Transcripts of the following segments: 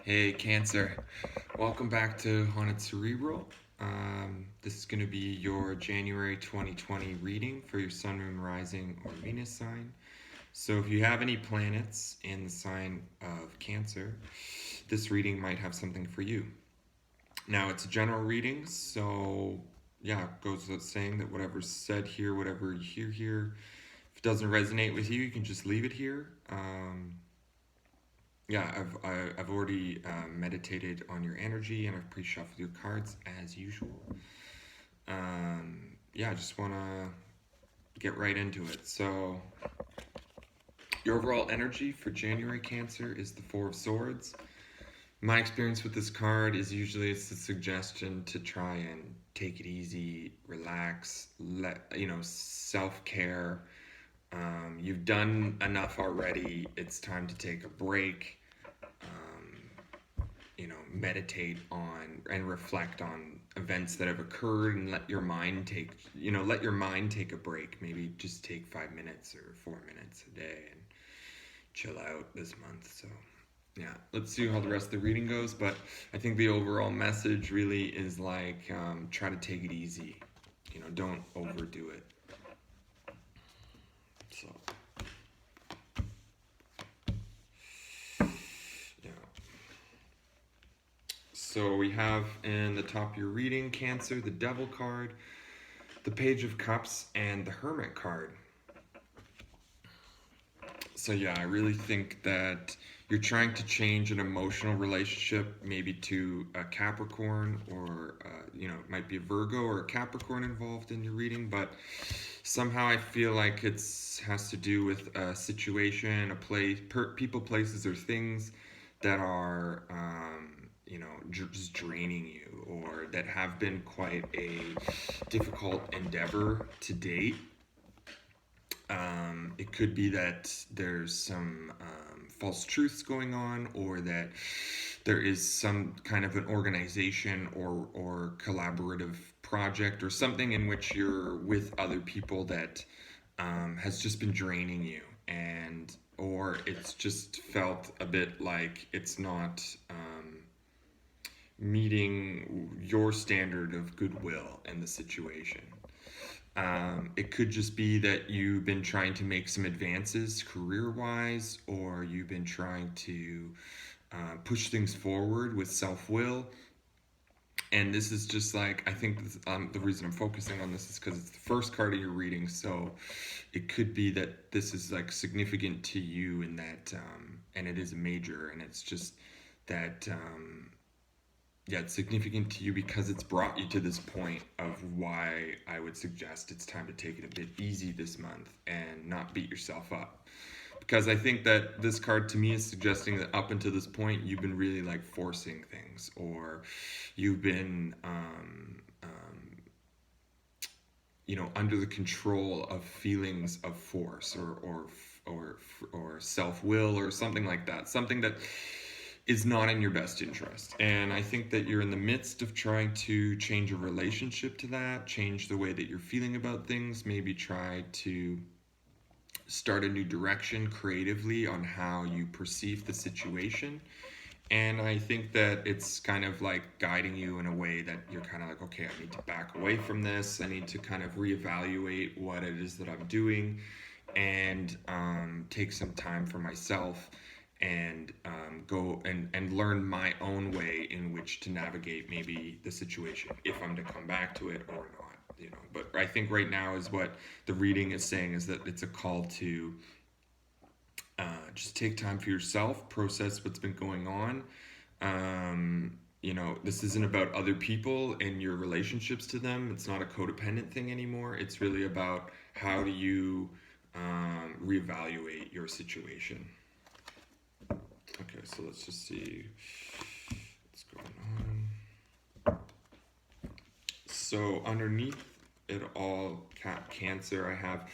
Hey, Cancer. Welcome back to Haunted Cerebral. This is going to be your January 2020 reading for your Sun, Moon, Rising, or Venus sign. So, if you have any planets in the sign of Cancer, this reading might have something for you. Now, it's a general reading, so yeah, it goes without saying that whatever's said here, whatever you hear here, if it doesn't resonate with you, you can just leave it here. Yeah, I've already meditated on your energy and I've pre-shuffled your cards as usual. Yeah, I just want to get right into it. So, your overall energy for January Cancer is the Four of Swords. My experience with this card is usually it's a suggestion to try and take it easy, relax, self-care. You've done enough already. It's time to take a break. Meditate on and reflect on events that have occurred and let your mind take a break. Maybe just take 5 minutes or 4 minutes a day and chill out this month. So yeah, let's see how the rest of the reading goes. But I think the overall message really is like try to take it easy. Don't overdo it. So So we have in the top of your reading, Cancer, the Devil card, the Page of Cups, and the Hermit card. So yeah, I really think that you're trying to change an emotional relationship, maybe to a Capricorn, or it might be a Virgo or a Capricorn involved in your reading, but somehow I feel like it has to do with a situation, a place, people, places, or things that are just draining you, or that have been quite a difficult endeavor to date. It could be that there's some false truths going on, or that there is some kind of an organization or collaborative project or something in which you're with other people that has just been draining you, and or it's just felt a bit like it's not meeting your standard of goodwill in the situation. It could just be that you've been trying to make some advances career-wise, or you've been trying to push things forward with self-will. And this is just like, I think the reason I'm focusing on this is because it's the first card of your reading, so it could be that this is like significant to you in that, and it is a major, and it's just that it's significant to you because it's brought you to this point of why I would suggest it's time to take it a bit easy this month and not beat yourself up. Because I think that this card to me is suggesting that up until this point, you've been really like forcing things, or you've been, under the control of feelings of force or self-will or something like that. Something that is not in your best interest. And I think that you're in the midst of trying to change a relationship to that, change the way that you're feeling about things, maybe try to start a new direction creatively on how you perceive the situation. And I think that it's kind of like guiding you in a way that you're kind of like, okay, I need to back away from this. I need to kind of reevaluate what it is that I'm doing, and take some time for myself, and go and learn my own way in which to navigate maybe the situation, if I'm to come back to it or not. But I think right now is what the reading is saying, is that it's a call to just take time for yourself, process what's been going on. This isn't about other people and your relationships to them. It's not a codependent thing anymore. It's really about how do you reevaluate your situation. Okay, so let's just see what's going on. So underneath it all, Cancer, I have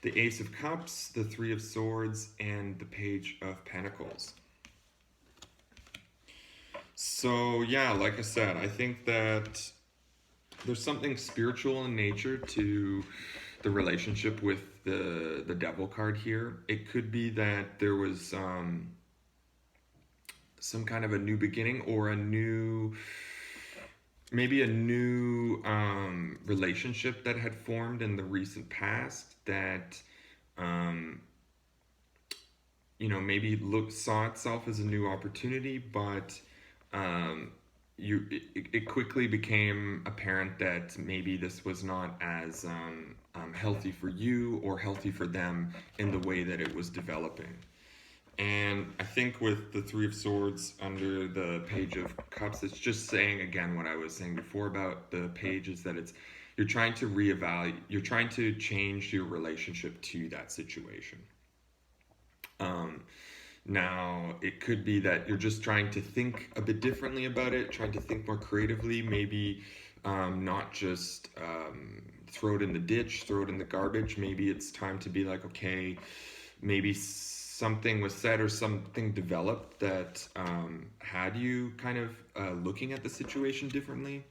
the Ace of Cups, the Three of Swords, and the Page of Pentacles. So yeah, like I said, I think that there's something spiritual in nature to the relationship with the Devil card here. It could be that there was some kind of a new beginning, or a new, maybe a new relationship that had formed in the recent past that um, maybe saw itself as a new opportunity, but um, it quickly became apparent that maybe this was not as healthy for you or healthy for them in the way that it was developing. And I think with the Three of Swords under the Page of Cups, it's just saying again what I was saying before about the page, is that you're trying to reevaluate, you're trying to change your relationship to that situation. Um, Now, it could be that you're just trying to think a bit differently about it, trying to think more creatively, maybe not just throw it in the ditch, throw it in the garbage. Maybe it's time to be like, okay, maybe something was said or something developed that had you kind of looking at the situation differently.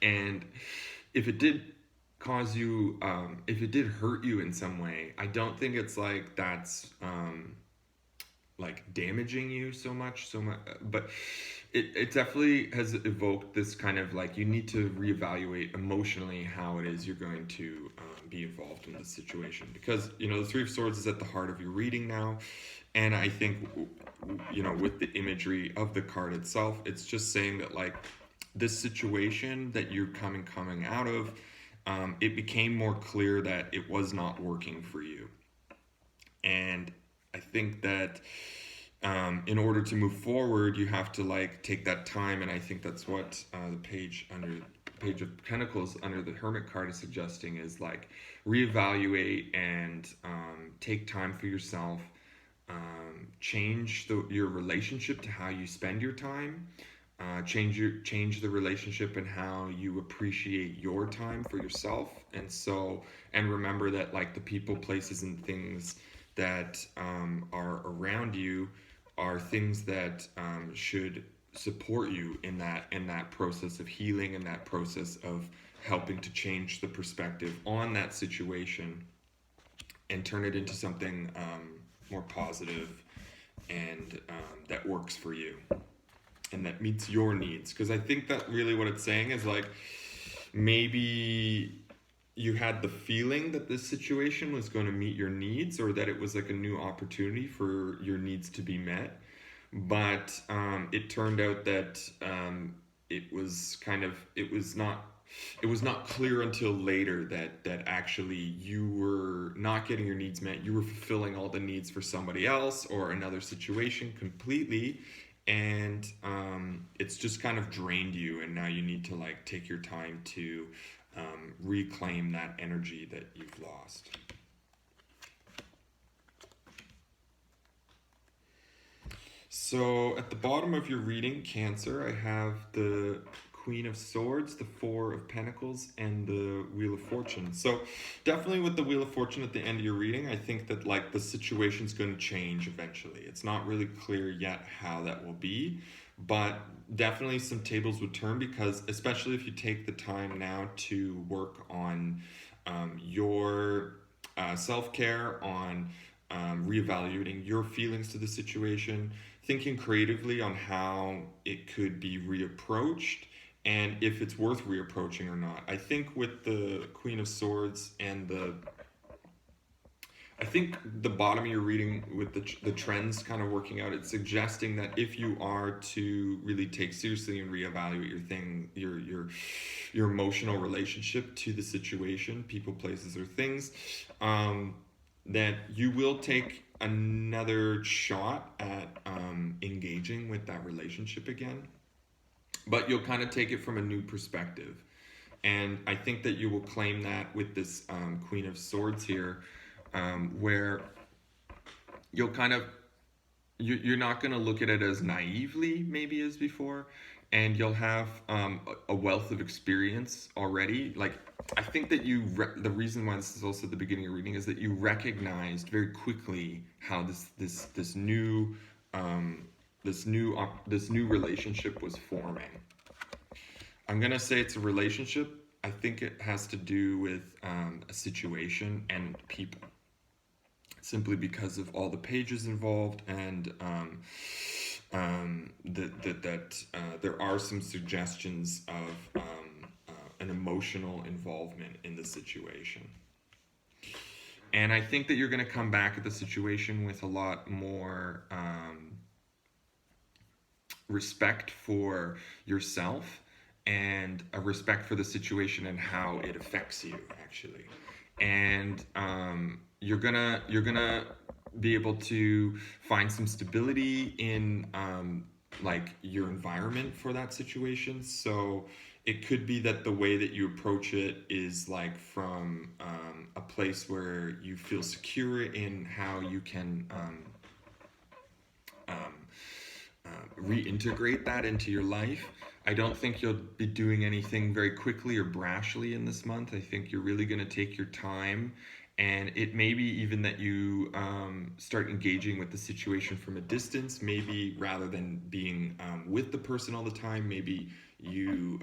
And if it did cause you, if it did hurt you in some way, I don't think it's like that's like damaging you so much, but it definitely has evoked this kind of like, you need to reevaluate emotionally how it is you're going to be involved in this situation, because the Three of Swords is at the heart of your reading now. And I think with the imagery of the card itself, it's just saying that like this situation that you're coming out of, it became more clear that it was not working for you. And I think that in order to move forward, you have to like take that time, and I think that's what the Page of Pentacles under the Hermit card is suggesting, is like reevaluate and take time for yourself, change your relationship to how you spend your time, change the relationship and how you appreciate your time for yourself. And remember that like the people, places, and things that are around you are things that should support you in that process of healing, and that process of helping to change the perspective on that situation and turn it into something more positive, and that works for you and that meets your needs. Because I think that really what it's saying is like, maybe you had the feeling that this situation was going to meet your needs, or that it was like a new opportunity for your needs to be met, but it turned out that it was not clear until later that actually you were not getting your needs met. You were fulfilling all the needs for somebody else or another situation completely, and it's just kind of drained you, and now you need to like take your time to reclaim that energy that you've lost. So at the bottom of your reading, Cancer, I have the Queen of Swords, the Four of Pentacles, and the Wheel of Fortune. So definitely with the Wheel of Fortune at the end of your reading, I think that like the situation's going to change eventually. It's not really clear yet how that will be, but definitely some tables would turn, because especially if you take the time now to work on your self-care, on reevaluating your feelings to the situation, thinking creatively on how it could be reapproached, and if it's worth reapproaching or not. I think with the Queen of Swords and I think the bottom of your reading with the trends kind of working out, it's suggesting that if you are to really take seriously and reevaluate your emotional relationship to the situation, people, places, or things, that you will take another shot at engaging with that relationship again, but you'll kind of take it from a new perspective. And I think that you will claim that with this Queen of Swords here, where you'll kind of, you're not going to look at it as naively maybe as before, and you'll have a wealth of experience already. Like, I think that the reason why this is also the beginning of reading is that you recognized very quickly how this new relationship was forming. I'm gonna say it's a relationship. I think it has to do with a situation and people, simply because of all the pages involved, and there are some suggestions of an emotional involvement in the situation. And I think that you're going to come back at the situation with a lot more respect for yourself and a respect for the situation and how it affects you, actually. And you're gonna be able to find some stability in like your environment for that situation. So it could be that the way that you approach it is like from a place where you feel secure in how you can reintegrate that into your life. I don't think you'll be doing anything very quickly or brashly in this month. I think you're really going to take your time, and it may be even that you start engaging with the situation from a distance, maybe rather than being with the person all the time. Maybe you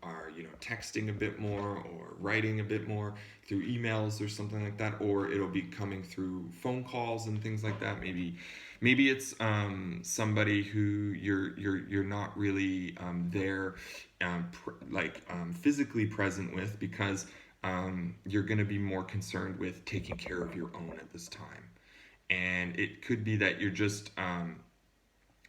are, texting a bit more or writing a bit more through emails or something like that, or it'll be coming through phone calls and things like that. Maybe it's somebody who you're not really there, physically present with, because you're going to be more concerned with taking care of your own at this time. And it could be that you're just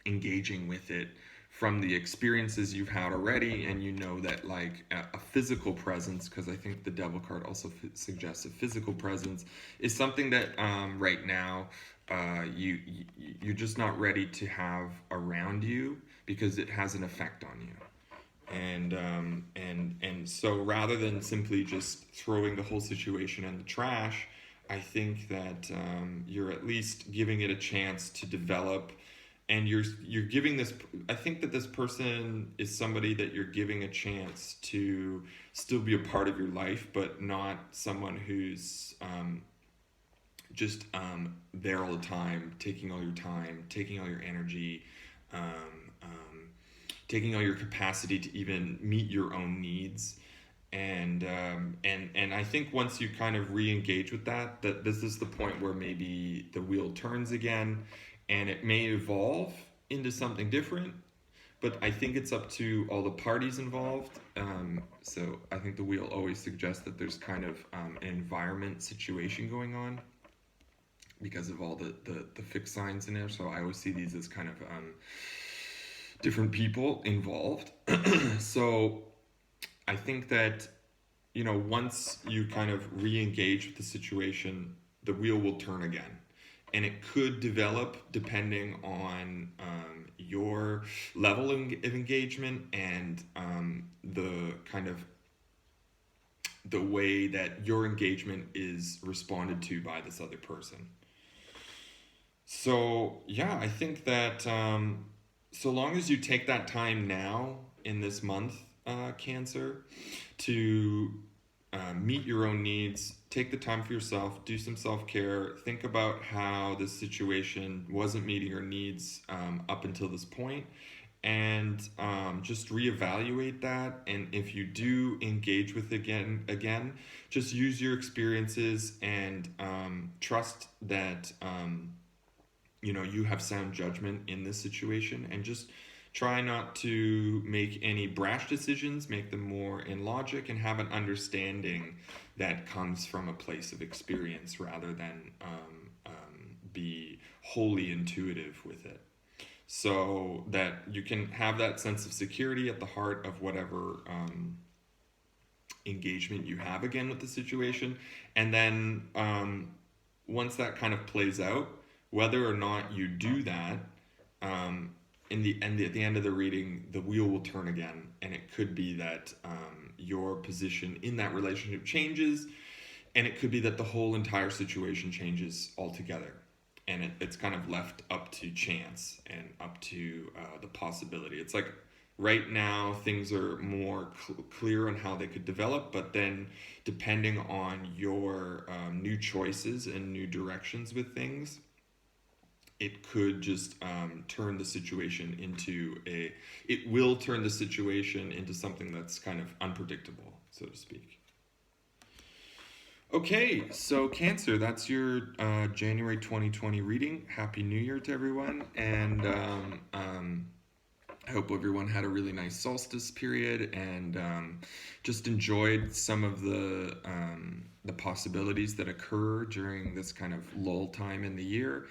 engaging with it from the experiences you've had already, and you know that like a physical presence, because I think the Devil card also suggests a physical presence, is something that right now you're just not ready to have around you, because it has an effect on you. And so rather than simply just throwing the whole situation in the trash, I think that you're at least giving it a chance to develop. And you're giving this, I think that this person is somebody that you're giving a chance to still be a part of your life, but not someone who's just there all the time, taking all your energy, taking all your capacity to even meet your own needs. And I think once you kind of re-engage with that this is the point where maybe the wheel turns again, and it may evolve into something different, but I think it's up to all the parties involved. So I think the wheel always suggests that there's kind of an environment situation going on because of all the fixed signs in there. So I always see these as kind of different people involved. So I think that, once you kind of re-engage with the situation, the wheel will turn again. And it could develop depending on your level of engagement and the kind of the way that your engagement is responded to by this other person. So yeah, I think that so long as you take that time now in this month, Cancer, to meet your own needs, take the time for yourself, do some self-care, think about how this situation wasn't meeting your needs up until this point, and just reevaluate that. And if you do engage with again, just use your experiences and trust that you have sound judgment in this situation, and just try not to make any brash decisions, make them more in logic, and have an understanding that comes from a place of experience rather than be wholly intuitive with it. So that you can have that sense of security at the heart of whatever engagement you have again with the situation. And then once that kind of plays out, whether or not you do that, at the end of the reading, the wheel will turn again, and it could be that your position in that relationship changes, and it could be that the whole entire situation changes altogether, and it's kind of left up to chance and up to the possibility. It's like right now things are more clear on how they could develop, but then depending on your new choices and new directions with things, it could just turn the situation into something that's kind of unpredictable, so to speak. Okay, so Cancer, that's your January 2020 reading. Happy New Year to everyone, and I hope everyone had a really nice solstice period and just enjoyed some of the possibilities that occur during this kind of lull time in the year.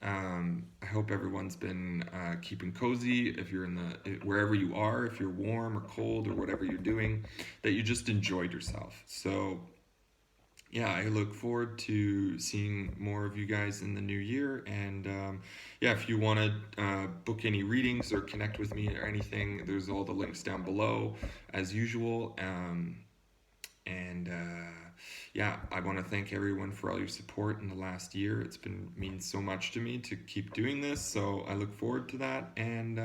I hope everyone's been keeping cozy. If you're in the wherever you are, if you're warm or cold or whatever you're doing, that you just enjoyed yourself. So yeah, I look forward to seeing more of you guys in the new year. And yeah, if you want to book any readings or connect with me or anything, there's all the links down below as usual. And yeah, I want to thank everyone for all your support in the last year. It's been means so much to me to keep doing this. So I look forward to that. And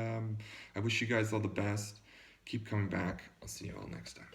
I wish you guys all the best. Keep coming back. I'll see you all next time.